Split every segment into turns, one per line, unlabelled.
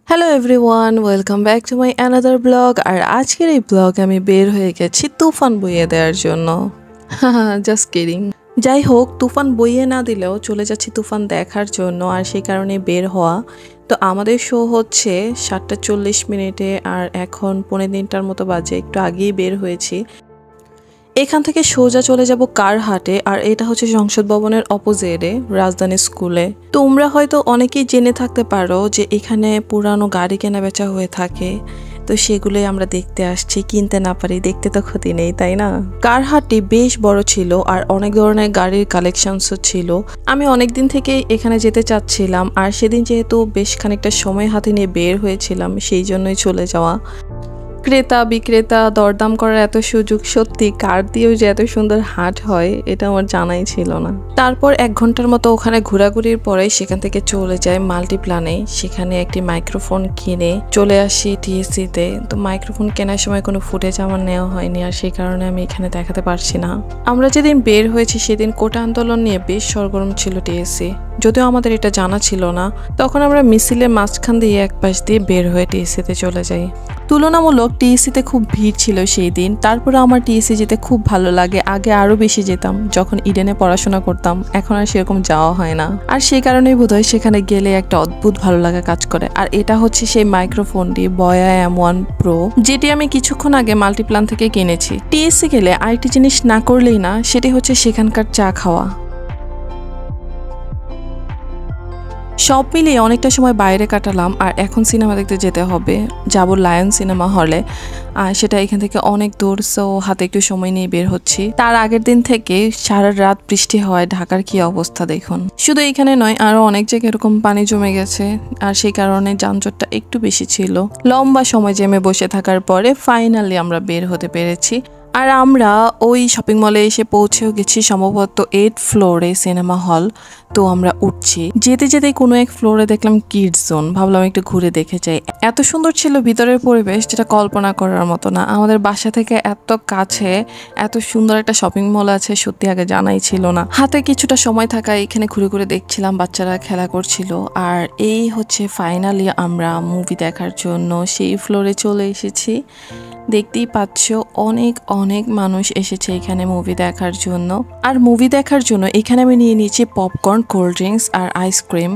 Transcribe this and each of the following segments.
Hello everyone, welcome back to my another blog. আর আজকের এই ব্লগ আমি বের হয়ে গেছি তুফান বইয়ে দেওয়ার জন্য। Just kidding. যাই হোক, তুফান বইয়ে না দিলেও চলে যাচ্ছি তুফান দেখার জন্য, আর সেই কারণে বের হওয়া। তো আমাদের শো হচ্ছে 7:40 আর এখন 2:45 মতো বাজে। একটু আগেই বের হয়েছি। এখান থেকে সোজা চলে যাব কারহাটে, আর এটা হচ্ছে সংসদ ভবনের অপোজিটে রাজধানী স্কুলে। তোমরা হয়তো অনেকেই জেনে থাকতে পারো যে এখানে পুরানো গাড়ি কেনা বেচা হয়ে থাকে, তো সেগুলোই আমরা দেখতে আসছি। কিনতে না পারি, দেখতে তো ক্ষতি নেই, তাই না? কারহাটটি বেশ বড় ছিল আর অনেক ধরনের গাড়ির কালেকশনসও ছিল। আমি অনেকদিন থেকেই এখানে যেতে চাচ্ছিলাম, আর সেদিন যেহেতু বেশ খানিকটা সময় হাতে নিয়ে বের হয়েছিলাম, সেই জন্যই চলে যাওয়া। ক্রেতা বিক্রেতা দরদাম করার এত সুযোগ, সত্যি কার দিয়েও যে এত সুন্দর হাট হয় এটা আমার জানাই ছিল না। তারপর 1 ঘন্টার মতো ওখানে ঘোরাঘুরির পরে সেখান থেকে চলে যায় মাল্টিপ্লানে। সেখানে একটি মাইক্রোফোন কিনে চলে আসি টিএসসিতে। তো মাইক্রোফোন কেনার সময় কোনো ফুটেজ আমার নেওয়া হয়নি, আর সেই কারণে আমি এখানে দেখাতে পারছি না। আমরা যেদিন বের হয়েছি সেদিন কোটা আন্দোলন নিয়ে বেশ সরগরম ছিল টিএসসি, যদিও আমাদের এটা জানা ছিল না। তখন আমরা মিছিলের মাঝখান দিয়ে এক পাশ দিয়ে বের হয়ে টিএসসিতে চলে যাই। তুলনামূলক টিএসসিতে খুব ভিড় ছিল সেই দিন। তারপরে আমার টিএসসি যেতে খুব ভালো লাগে। আগে আরো বেশি যেতাম যখন ইডেনে পড়াশোনা করতাম, এখন আর সেরকম যাওয়া হয় না। আর সেই কারণেই বোধহয় সেখানে গেলে একটা অদ্ভুত ভালো লাগা কাজ করে। আর এটা হচ্ছে সেই মাইক্রোফোনটি, বয়া M1 Pro, যেটি আমি কিছুক্ষণ আগে মাল্টিপ্লান থেকে কিনেছি। টিএসসি গেলে আরেকটি জিনিস না করলেই না, সেটি হচ্ছে সেখানকার চা খাওয়া। সব মিলিয়ে অনেকটা সময় বাইরে কাটালাম, আর এখন সিনেমা দেখতে যেতে হবে। যাব লায়ন সিনেমা হলে, আর সেটা এখান থেকে অনেক দূর, সো হাতে একটু সময় নিয়ে বের হচ্ছি। তার আগের দিন থেকে সারা রাত বৃষ্টি হয়। ঢাকার কি অবস্থা দেখুন। শুধু এখানে নয়, আরো অনেক জায়গায় এরকম পানি জমে গেছে, আর সেই কারণে যানজটটা একটু বেশি ছিল। লম্বা সময় জেমে বসে থাকার পরে ফাইনালি আমরা বের হতে পেরেছি। আর আমরা ওই শপিং মলে এসে পৌঁছেও গেছি, সম্ভবত 8th ফ্লোরে সিনেমা হল। তো আমরা উঠছি, যেতে যেতে কোনো এক ফ্লোরে দেখলাম কিডস জোন। ভাবলাম একটু ঘুরে দেখে যাই। এত সুন্দর ছিল ভিতরের পরিবেশ, যেটা কল্পনা করার মতো না। আমাদের বাসা থেকে এত কাছে এত সুন্দর একটা শপিং মল আছে, সত্যি আগে জানাই ছিল না। হাতে কিছুটা সময় থাকায় এখানে ঘুরে ঘুরে দেখছিলাম, বাচ্চারা খেলা করছিল। আর এই হচ্ছে ফাইনালি আমরা মুভি দেখার জন্য সেই ফ্লোরে চলে এসেছি। দেখতেই পাচ্ছ অনেক অনেক মানুষ এসেছে এখানে মুভি দেখার জন্য। আর মুভি দেখার জন্য এখানে আমি নিয়ে নিয়েছি পপকর্ন, কোল্ড ড্রিঙ্কস আর আইসক্রিম।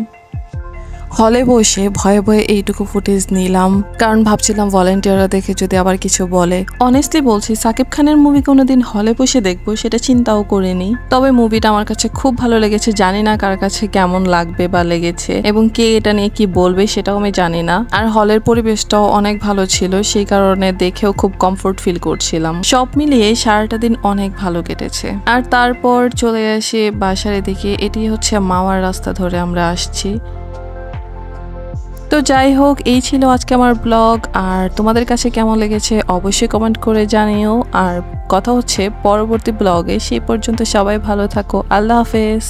হলে বসে ভয়ে ভয়ে এইটুকু ফুটেজ নিলাম, কারণ ভাবছিলাম ভলেন্টিয়াররা দেখে যদি আবার কিছু বলে। অনেস্টলি বলছি, সাকিব খানের মুভি কোনোদিন হলে বসে দেখবো সেটা চিন্তাও করিনি। তবে মুভিটা আমার কাছে খুব ভালো লেগেছে। জানি না কার কাছে কেমন লাগবে বা লেগেছে, এবং কে এটা নিয়ে কি বলবে সেটাও আমি জানি না। আর হলের পরিবেশটাও অনেক ভালো ছিল, সেই কারণে দেখেও খুব কমফোর্ট ফিল করছিলাম। সব মিলিয়ে সারাটা দিন অনেক ভালো কেটেছে। আর তারপর চলে আসি বাসার এদিকে। এটি হচ্ছে মাওয়ার রাস্তা ধরে আমরা আসছি। তো যাই হোক, এই ছিল আজকে আমার ব্লগ। আর তোমাদের কাছে কেমন লেগেছে অবশ্যই কমেন্ট করে জানিও। আর কথা হচ্ছে পরবর্তী ব্লগে। সেই পর্যন্ত সবাই ভালো থাকো। আল্লাহ হাফেজ।